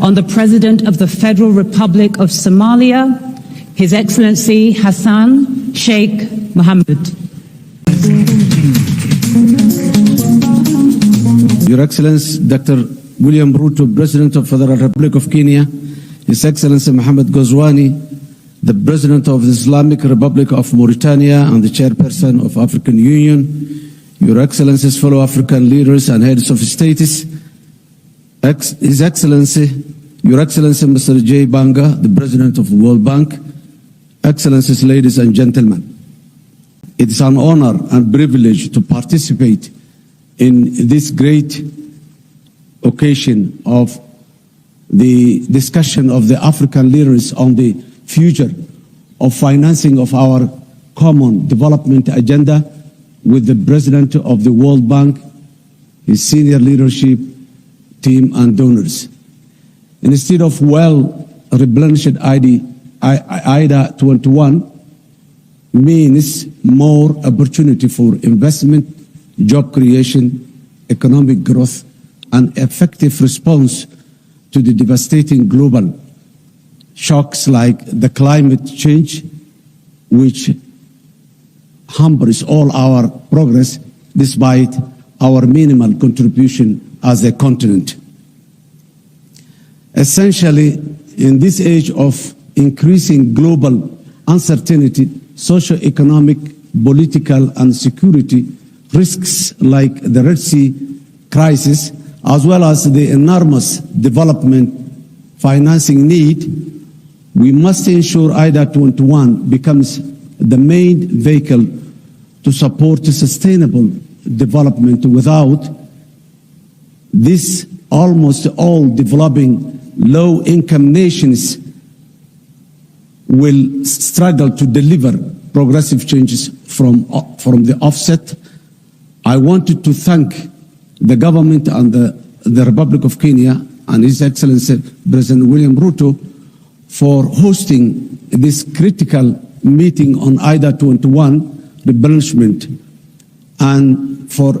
on the President of the Federal Republic of Somalia, His Excellency Hassan Sheikh Mohammed. Your Excellency Dr. William Ruto, President of the Federal Republic of Kenya, His Excellency Mohammed Ghazwani, the President of the Islamic Republic of Mauritania and the Chairperson of African Union, Your Excellencies, fellow African leaders and heads of states, His Excellency, Your Excellency Mr. J. Banga, the President of the World Bank, Excellencies, ladies and gentlemen, it is an honor and privilege to participate in this great occasion of the discussion of the African leaders on the future of financing of our common development agenda with the President of the World Bank, his senior leadership team and donors. Instead of well-replenished IDA21 means more opportunity for investment, job creation, economic growth, and effective response to the devastating global shocks like the climate change, which hampers all our progress despite our minimal contribution as a continent. Essentially, in this age of increasing global uncertainty, socio-economic, political, and security risks like the Red Sea crisis, as well as the enormous development financing need, we must ensure IDA21 becomes the main vehicle to support sustainable development. Without this, almost all developing low-income nations will struggle to deliver progressive changes from the offset. I wanted to thank the government and the Republic of Kenya and His Excellency President William Ruto for hosting this critical meeting on IDA21 replenishment and for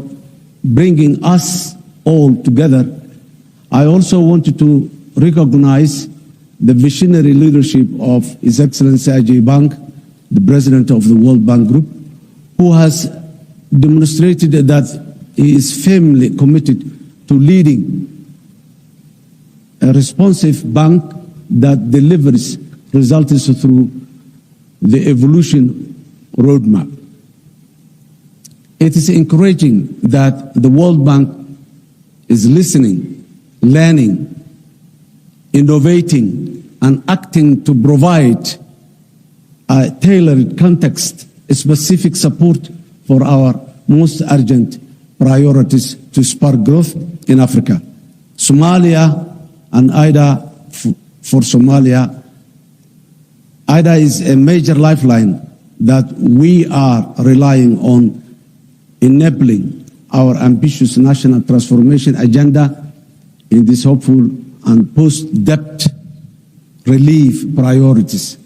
bringing us all together. I also wanted to recognize the visionary leadership of His Excellency Ajay Bang, the President of the World Bank Group, who has demonstrated that he is firmly committed to leading a responsive bank that delivers results through the evolution roadmap. It is encouraging that the World Bank is listening, learning, innovating, and acting to provide a tailored context-specific support for our most urgent priorities to spark growth in Africa. Somalia and IDA for Somalia. IDA is a major lifeline that we are relying on enabling our ambitious national transformation agenda in this hopeful and post-debt relief priorities.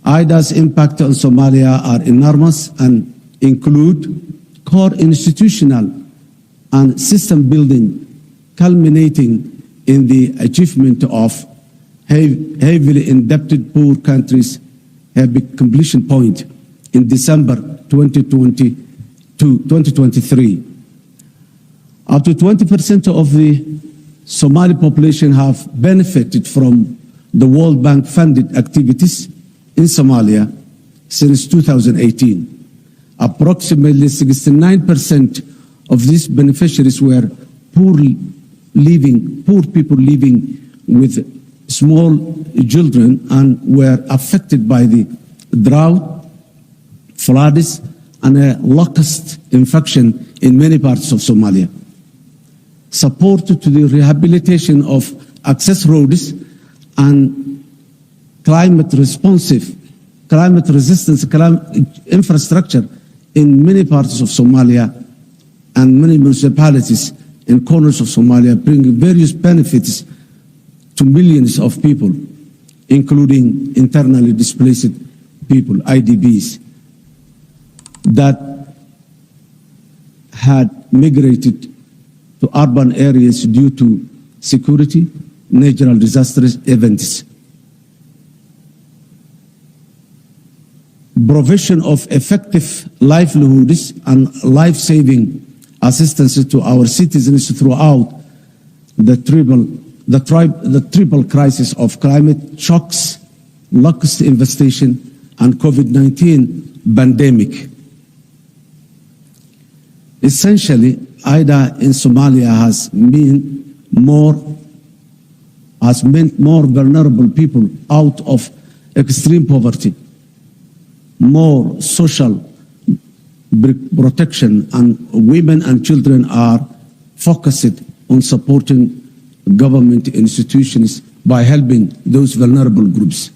IDA's impact on Somalia are enormous and include core institutional and system building, culminating in the achievement of heavily indebted poor countries have a completion point in December 2023. Up to 20% of the Somali population have benefited from the World Bank funded activities in Somalia since 2018. Approximately 69% of these beneficiaries were poor people living with small children and were affected by the drought, floods, and a locust infection in many parts of Somalia. Support to the rehabilitation of access roads and climate resistance infrastructure in many parts of Somalia and many municipalities in corners of Somalia, bringing various benefits to millions of people, including internally displaced people, IDPs, that had migrated to urban areas due to security, natural disaster events. Provision of effective livelihoods and life-saving assistance to our citizens throughout the triple crisis of climate shocks, locust infestation, and COVID-19 pandemic. Essentially, IDA in Somalia has meant more vulnerable people out of extreme poverty, more social protection, and women and children are focused on supporting government institutions by helping those vulnerable groups.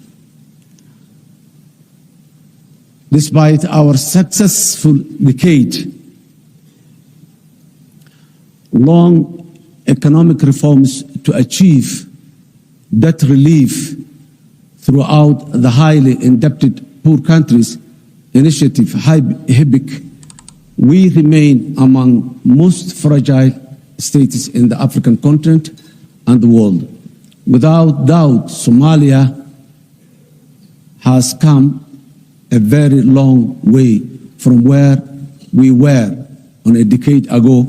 Despite our successful decade-long economic reforms to achieve debt relief throughout the highly indebted poor countries initiative, HIPC, we remain among most fragile states in the African continent and the world. Without doubt, Somalia has come a very long way from where we were on a decade ago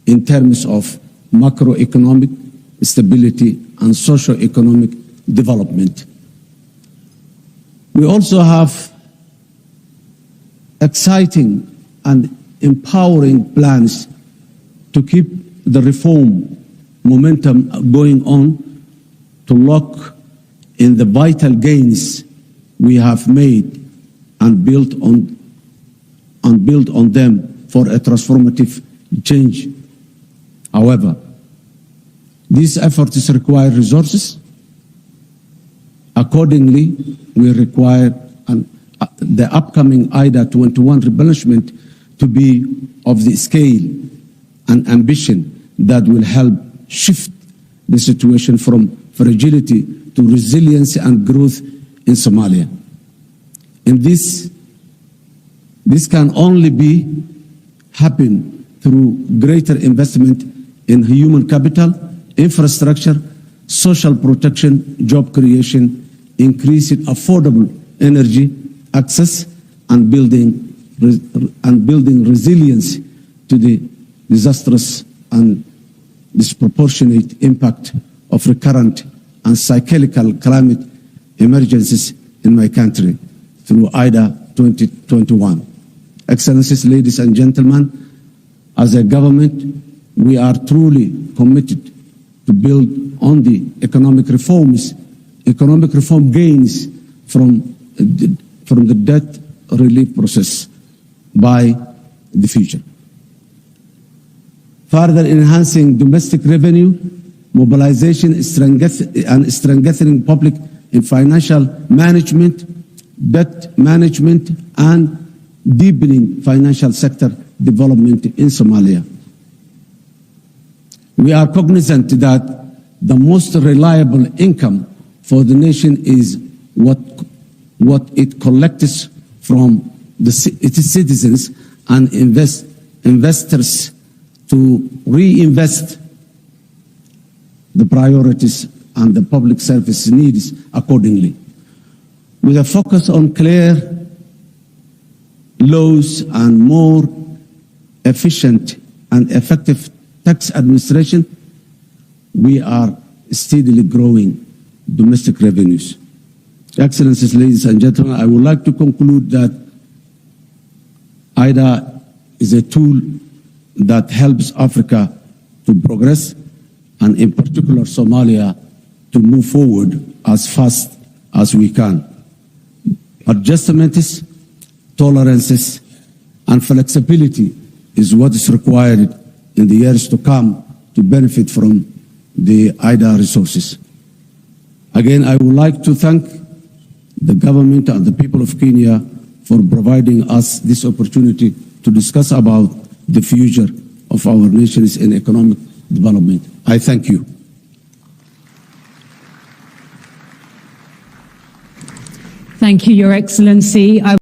in terms of macroeconomic stability and socio-economic development. We also have exciting and empowering plans to keep the reform momentum going on, to lock in the vital gains we have made and build on them for a transformative change. However, these efforts require resources. Accordingly, we require the upcoming IDA21 replenishment to be of the scale and ambition that will help shift the situation from fragility to resilience and growth in Somalia. And this can only happen through greater investment in human capital, infrastructure, social protection, job creation, increasing affordable energy access, and building resilience to the disastrous and disproportionate impact of recurrent and cyclical climate emergencies in my country through IDA 2021. Excellencies, ladies and gentlemen, as a government, we are truly committed to build on the economic reform gains from the debt relief process by the future. Further enhancing domestic revenue, mobilization and strengthening public and financial management, debt management, and deepening financial sector development in Somalia. We are cognizant that the most reliable income for the nation is what it collects from its citizens, and investors to reinvest the priorities and the public service needs accordingly. With a focus on clear laws and more efficient and effective tax administration, we are steadily growing domestic revenues. Excellencies, ladies and gentlemen, I would like to conclude that IDA is a tool that helps Africa to progress, and in particular Somalia to move forward as fast as we can. Adjustments, tolerances, and flexibility is what is required in the years to come to benefit from the IDA resources. Again, I would like to thank the government and the people of Kenya for providing us this opportunity to discuss about the future of our nations in economic development. I thank you. Thank you, Your Excellency.